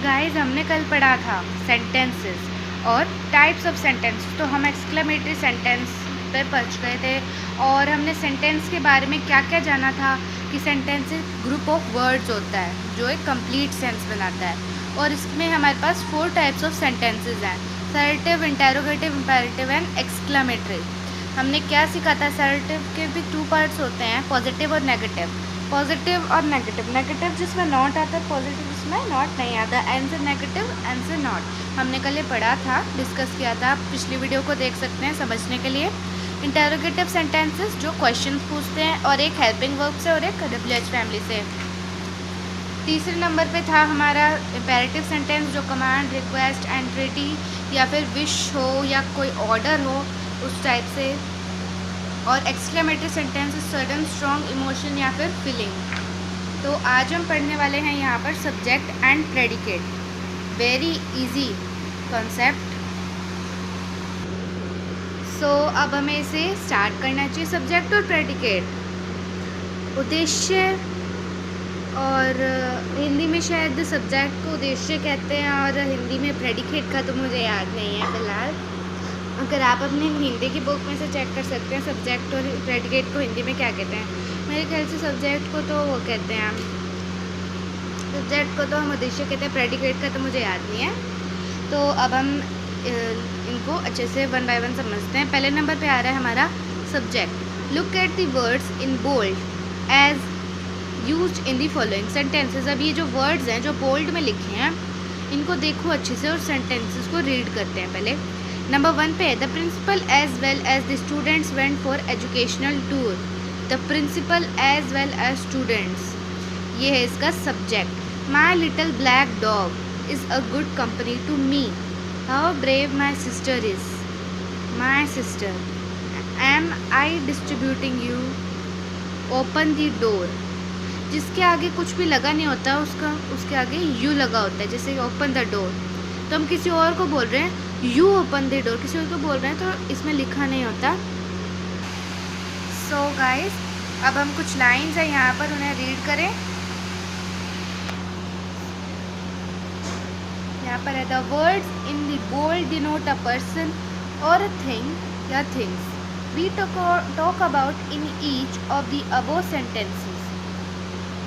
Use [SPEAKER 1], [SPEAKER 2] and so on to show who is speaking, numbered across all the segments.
[SPEAKER 1] Guys हमने कल पढ़ा था सेंटेंसेस और टाइप्स ऑफ सेंटेंस, तो हम एक्सक्लेमेटरी सेंटेंस पे पहुंच गए थे और हमने सेंटेंस के बारे में क्या क्या जाना था कि सेंटेंस एक ग्रुप ऑफ वर्ड्स होता है जो एक कंप्लीट सेंस बनाता है। और इसमें हमारे पास 4 टाइप्स ऑफ सेंटेंसेस हैं, assertive, interrogative, imperative and exclamatory. हमने क्या सीखा था, असर्टिव के भी 2 पार्ट्स होते हैं, पॉजिटिव और नेगेटिव। पॉजिटिव और नेगेटिव, नेगेटिव जिसमें नॉट आता है, पॉजिटिव जिसमें नॉट नहीं आता। आंसर नेगेटिव, आंसर नॉट, हमने कल ये पढ़ा था, डिस्कस किया था, आप पिछली वीडियो को देख सकते हैं समझने के लिए। इंटेरोगेटिव सेंटेंसेस जो क्वेश्चन पूछते हैं और एक हेल्पिंग वर्ब से और एक WH फैमिली से। तीसरे नंबर पे था हमारा इंपेरेटिव सेंटेंस जो कमांड, रिक्वेस्ट, एंट्रेटी या फिर विश हो या कोई ऑर्डर हो उस टाइप से। और exclamatory sentence sudden strong emotion या फिर फीलिंग। तो आज हम पढ़ने वाले हैं यहाँ पर subject and predicate, very easy concept. So अब हमें इसे स्टार्ट करना चाहिए। सब्जेक्ट और प्रेडिकेट, उद्देश्य, और हिंदी में शायद सब्जेक्ट को उद्देश्य कहते हैं और हिंदी में प्रेडिकेट का तो मुझे याद नहीं है फ़िलहाल। अगर आप अपने हिंदी की बुक में से चेक कर सकते हैं सब्जेक्ट और प्रेडिकेट को हिंदी में क्या कहते हैं। मेरे ख्याल से सब्जेक्ट को तो वो कहते हैं, सब्जेक्ट को तो हम उद्देश्य कहते हैं, प्रेडिकेट का तो मुझे याद नहीं है। तो अब हम इनको अच्छे से 1 बाय 1 समझते हैं। पहले नंबर पे आ रहा है हमारा subject. Look at the words in bold as used in the following sentences. अब ये जो वर्ड्स हैं जो बोल्ड में लिखे हैं इनको देखो अच्छे से और सेंटेंसेस को रीड करते हैं। पहले नंबर 1 पे है the principal as well as the students went for educational tour. The principal as well as students, ये है इसका subject. My little black dog is a good company to me. How brave my sister is, my sister. Am I distributing you, open the door. जिसके आगे कुछ भी लगा नहीं होता उसके आगे यू लगा होता है, जैसे ओपन द डोर। तो हम किसी और को बोल रहे हैं यू ओपन द डोर, किसी और को बोल रहे हैं तो इसमें लिखा नहीं होता। सो गाइस अब हम कुछ लाइंस है यहाँ पर, उन्हें रीड करें। यहाँ पर है the words in the bold denote a person और अ थिंग या things we talk about in each of the above sentences.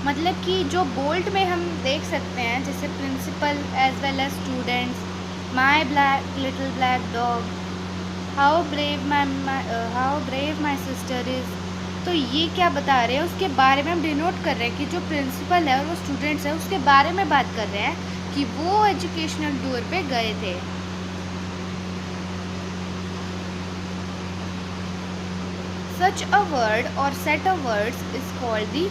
[SPEAKER 1] मतलब कि जो बोल्ड में हम देख सकते हैं जैसे principal as well as students, my little black dog, how brave my sister is. तो ये क्या बता रहे हैं, उसके बारे में हम डिनोट कर रहे हैं कि जो प्रिंसिपल है और वो स्टूडेंट्स है उसके बारे में बात कर रहे हैं कि वो एजुकेशनल टूर पे गए थे। सच अ वर्ड और set of words is called the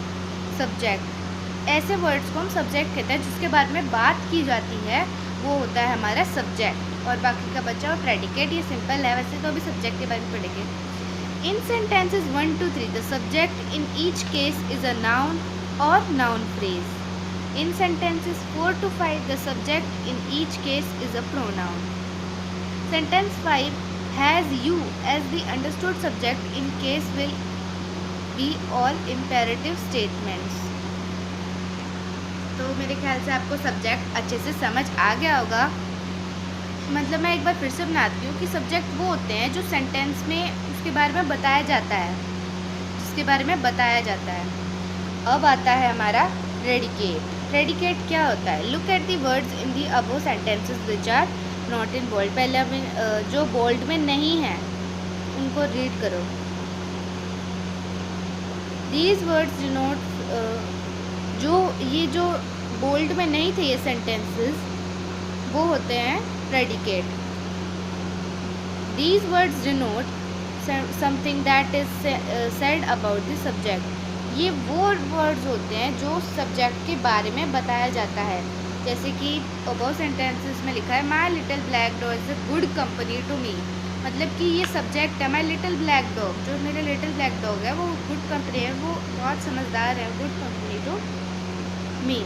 [SPEAKER 1] subject. ऐसे वर्ड्स को हम सब्जेक्ट कहते हैं जिसके बारे में बात की जाती है, वो होता है हमारा सब्जेक्ट। और बाकी का बचा हुआ प्रेडिकेट, ये सिंपल है, वैसे तो अभी सब्जेक्ट के बारे में पढ़ेंगे। In sentences 1 to 3 the subject in each case is a noun और noun phrase. In sentences 4 to 5 the subject in each case is a pronoun. Sentence 5 has you as the understood subject in case will be all imperative statements. तो मेरे ख्याल से आपको subject अच्छे से समझ आ गया होगा। मतलब मैं एक बार फिर से बनाती हूँ कि सब्जेक्ट वो होते हैं जो सेंटेंस में उसके बारे में बताया जाता है, जिसके बारे में बताया जाता है। अब आता है हमारा प्रेडिकेट। प्रेडिकेट क्या होता है, look at the words in the above sentences which are not in bold. पहले हमें जो बोल्ड में नहीं है उनको रीड करो। दीज वर्ड्स डिनोट, जो बोल्ड में नहीं थे ये सेंटेंसेस, वो होते हैं predicate. These words denote something that is said about the subject. ये वो वर्ड्स होते हैं जो सब्जेक्ट के बारे में बताया जाता है। जैसे कि अबव सेंटेंसेस में लिखा है my little black dog is a good company to me. मतलब कि ये सब्जेक्ट है, माई लिटिल ब्लैक डॉग, जो मेरे लिटिल ब्लैक डॉग है वो गुड कंपनी है, वो बहुत समझदार है, good company to me.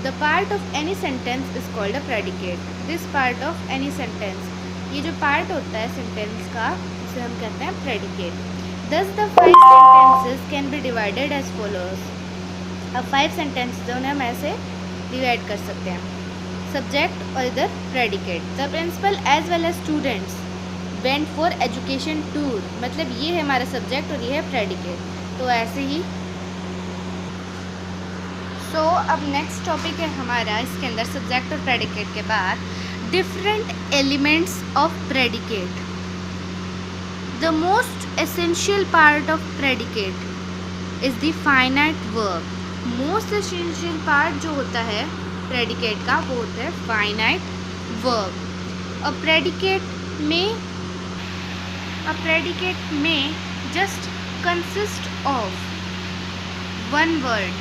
[SPEAKER 1] The part of any sentence is called a predicate. This part of any sentence, ये जो पार्ट होता है सेंटेंस का उसे हम कहते हैं predicate. Thus the 5 sentences can be divided as follows। अब 5 सेंटेंस जो हम ऐसे डिवाइड कर सकते हैं। सब्जेक्ट और इधर predicate. The principal as well as students went for education tour, मतलब ये है हमारा सब्जेक्ट और ये है प्रेडिकेट। तो ऐसे ही अब नेक्स्ट टॉपिक है हमारा, इसके अंदर सब्जेक्ट और प्रेडिकेट के बाद different elements of predicate. The most essential part of predicate is the finite verb. Most essential part जो होता है प्रेडिकेट का वो होता है फाइनाइट वर्ब। अ प्रेडिकेट में just consist of one word,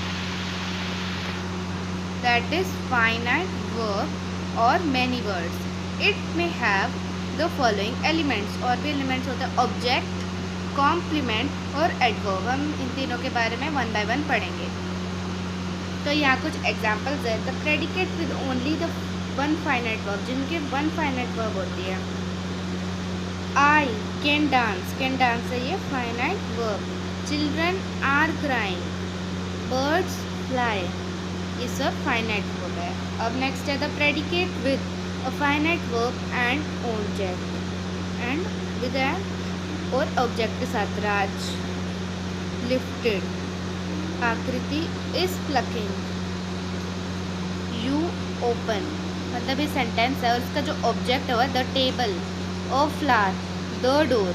[SPEAKER 1] that is finite verb or many words. It may have the following elements, और भी elements होते हैं ऑब्जेक्ट, कॉम्प्लीमेंट और एडवर्ब। हम इन तीनों के बारे में वन बाय वन पढ़ेंगे। तो यहाँ कुछ एग्जांपल्स है। The predicate with only the one finite verb, जिनके वन फाइनाइट वर्ब होती है। आई कैन डांस है ये finite verb. Children are crying, birds fly, ये सब फाइनाइट वर्ब है। अब नेक्स्ट है the predicate with a finite verb and object, and with an और ऑब्जेक्ट के साथ। Raj lifted, Akriti is plucking, you open, मतलब ये सेंटेंस है और इसका जो ऑब्जेक्ट है the table, a flower, the door.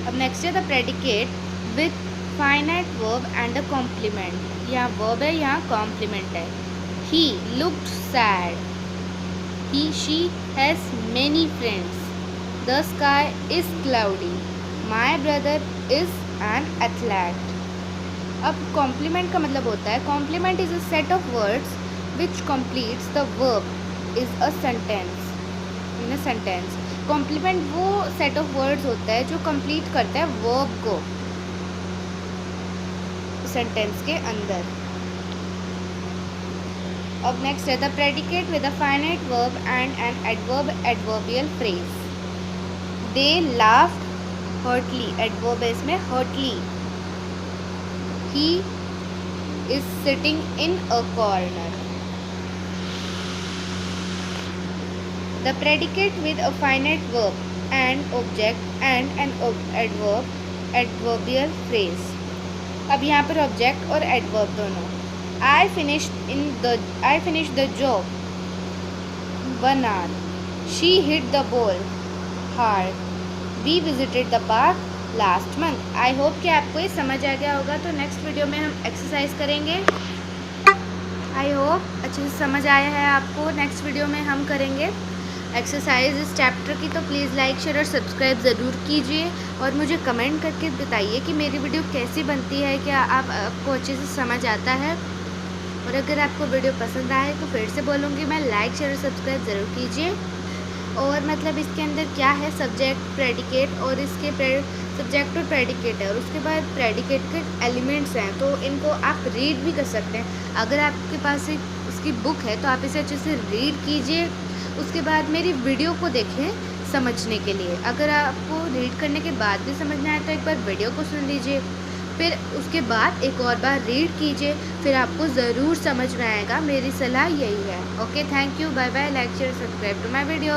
[SPEAKER 1] अब नेक्स्ट है the predicate with finite verb and a complement. यहाँ वर्ब है, यहाँ कॉम्प्लीमेंट है। He looked sad, he she has many friends, the sky is cloudy, my brother is an athlete. अब complement का मतलब होता है complement is a set of words which completes the verb is a sentence, in a sentence. Complement वो set of words होता है जो complete करता है वर्ब को सेंटेंस के अंदर। अब नेक्स्ट है the predicate with a finite verb and an adverb, adverbial phrase. They laughed heartily, adverb है इसमें heartily. He is sitting in a corner. The predicate with a finite verb and object and an adverb, adverbial phrase. अब यहाँ पर object और adverb दोनों। I finished the job 1 hour. She hit the ball hard. We visited the park last month. I hope कि आपको ये समझ आ गया होगा। तो नेक्स्ट वीडियो में हम एक्सरसाइज करेंगे। आई होप अच्छे से समझ आया है आपको। नेक्स्ट वीडियो में हम करेंगे एक्सरसाइज इस चैप्टर की। तो प्लीज़ लाइक शेयर और सब्सक्राइब ज़रूर कीजिए और मुझे कमेंट करके बताइए कि मेरी वीडियो कैसी बनती है, क्या आपको अच्छे से समझ आता है। और अगर आपको वीडियो पसंद आए तो फिर से बोलूँगी मैं, लाइक शेयर और सब्सक्राइब ज़रूर कीजिए। और मतलब इसके अंदर क्या है सब्जेक्ट प्रेडिकेट और इसके सब्जेक्ट और प्रेडिकेट है और उसके बाद प्रेडिकेट के एलिमेंट्स हैं, तो इनको आप रीड भी कर सकते हैं। अगर आपके पास एक उसकी बुक है तो आप इसे अच्छे से रीड कीजिए, उसके बाद मेरी वीडियो को देखें समझने के लिए। अगर आपको रीड करने के बाद भी समझ में आए तो एक बार वीडियो को सुन लीजिए, फिर उसके बाद एक और बार रीड कीजिए, फिर आपको ज़रूर समझ में आएगा। मेरी सलाह यही है। Okay, thank you, bye bye, like share subscribe to my video.